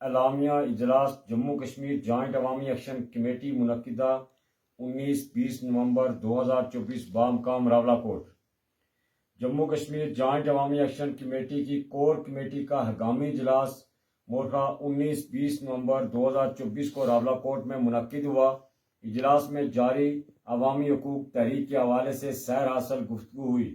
اعلامیہ اجلاس جموں کشمیر جوائنٹ عوامی ایکشن کمیٹی منعقدہ 19-20 نومبر 2024 بامقام راولہ کوٹ۔ جموں کشمیر جوائنٹ عوامی ایکشن کمیٹی کی کور کمیٹی کا ہنگامی اجلاس مورخہ 19-20 نومبر 2024 کو راولہ کوٹ میں منعقد ہوا۔ اجلاس میں جاری عوامی حقوق تحریک کے حوالے سے سیر حاصل گفتگو ہوئی۔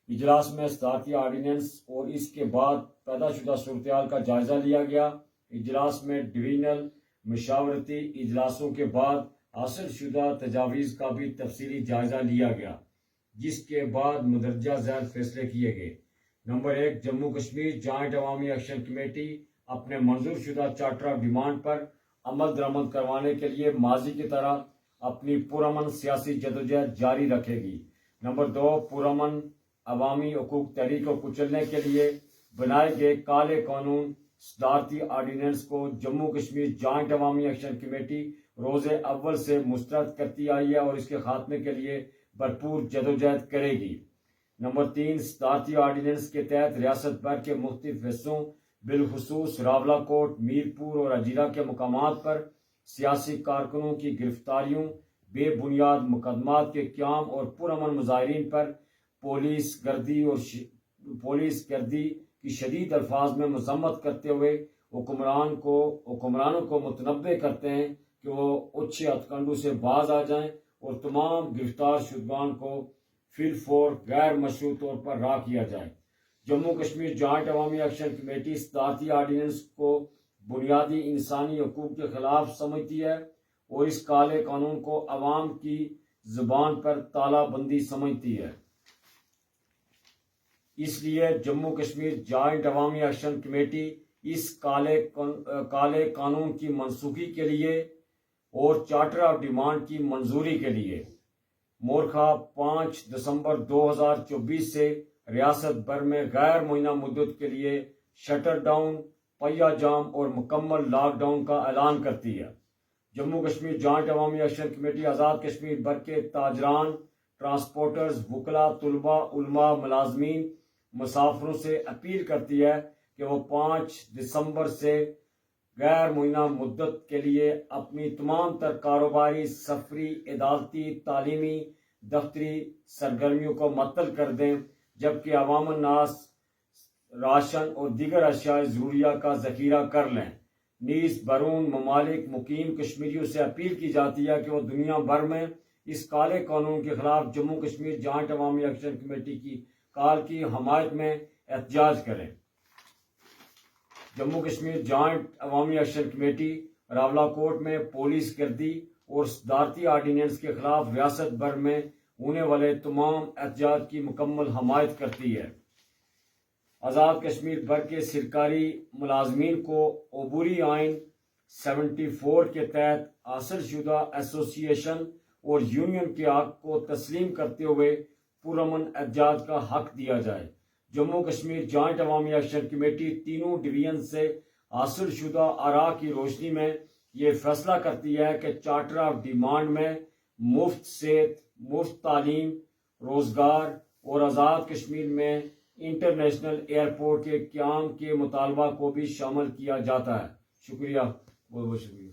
اجلاس میں صدارتی آرڈیننس اور اس کے بعد پیدا شدہ صورتحال کا جائزہ لیا گیا۔ اجلاس میں ڈویژنل مشاورتی اجلاسوں کے بعد حاصل شدہ تجاویز کا بھی تفصیلی جائزہ لیا گیا، جس کے بعد مندرجہ ذیل فیصلے کیے گئے۔ نمبر 1، جموں کشمیر جوائنٹ عوامی ایکشن کمیٹی اپنے منظور شدہ چارٹر آف ڈیمانڈ پر عمل درآمد کروانے کے لیے ماضی کی طرح اپنی پرامن سیاسی جدوجہد جاری رکھے گی۔ نمبر 2، پرامن عوامی حقوق تحریک کو کچلنے کے لیے بنائے گئے کالے قانون صدارتی آرڈیننس کو جموں کشمیر جوائنٹ عوامی ایکشن کمیٹی روز اول سے مسترد کرتی آئی ہے اور اس کے خاتمے کے لیے بھرپور جدوجہد کرے گی۔ نمبر 3، صدارتی آرڈیننس کے تحت ریاست بھر کے مختلف حصوں بالخصوص راولہ کوٹ، میرپور اور اجیرا کے مقامات پر سیاسی کارکنوں کی گرفتاریوں، بے بنیاد مقدمات کے قیام اور پرامن مظاہرین پر پولیس گردی کی شدید الفاظ میں مذمت کرتے ہوئے حکمرانوں کو متنبہ کرتے ہیں کہ وہ اچھے ہتھ کنڈوں سے باز آ جائیں اور تمام گرفتار شدگان کو فی الفور غیر مشروع طور پر رہا کیا جائے۔ جموں کشمیر جوائنٹ عوامی ایکشن کمیٹی صدارتی آرڈیننس کو بنیادی انسانی حقوق کے خلاف سمجھتی ہے اور اس کالے قانون کو عوام کی زبان پر تالا بندی سمجھتی ہے۔ اس لیے جموں کشمیر جوائنٹ عوامی ایکشن کمیٹی اس کالے قانون کی منسوخی کے لیے اور چارٹر آف ڈیمانڈ کی منظوری کے لیے مورخہ 5 دسمبر 2024 سے ریاست بھر میں غیر معینہ مدت کے لیے شٹر ڈاؤن، پہیہ جام اور مکمل لاک ڈاؤن کا اعلان کرتی ہے۔ جموں کشمیر جوائنٹ عوامی ایکشن کمیٹی آزاد کشمیر بھر کے تاجران، ٹرانسپورٹرز، وکلاء، طلباء، علماء، ملازمین، مسافروں سے اپیل کرتی ہے کہ وہ 5 دسمبر سے غیر معینہ مدت کے لیے اپنی تمام تر کاروباری، سفری، عدالتی، تعلیمی، دفتری سرگرمیوں کو معطل کر دیں، جبکہ عوام الناس راشن اور دیگر اشیاء ضروریہ کا ذخیرہ کر لیں۔ نیز بیرون ممالک مقیم کشمیریوں سے اپیل کی جاتی ہے کہ وہ دنیا بھر میں اس کالے قانون کے خلاف جموں کشمیر جوائنٹ عوامی ایکشن کمیٹی کی کال کی حمایت میں احتجاج کریں۔ جموں کشمیر جوائنٹ عوامی ایکشن کمیٹی راولہ کوٹ میں پولیس گردی اور صدارتی آرڈیننس کے خلاف ریاست بھر میں ہونے والے تمام احتجاج کی مکمل حمایت کرتی ہے۔ آزاد کشمیر بھر کے سرکاری ملازمین کو عبوری آئین 74 کے تحت حاصل شدہ ایسوسی ایشن اور یونین کے حق کو تسلیم کرتے ہوئے پرامن احتجاج کا حق دیا جائے۔ جموں کشمیر جوائنٹ عوامی ایکشن کمیٹی تینوں ڈویژن سے حاصل شدہ آراء کی روشنی میں یہ فیصلہ کرتی ہے کہ چارٹر آف ڈیمانڈ میں مفت صحت، مفت تعلیم، روزگار اور آزاد کشمیر میں انٹرنیشنل ایئرپورٹ کے قیام کے مطالبہ کو بھی شامل کیا جاتا ہے۔ شکریہ، بہت بہت شکریہ۔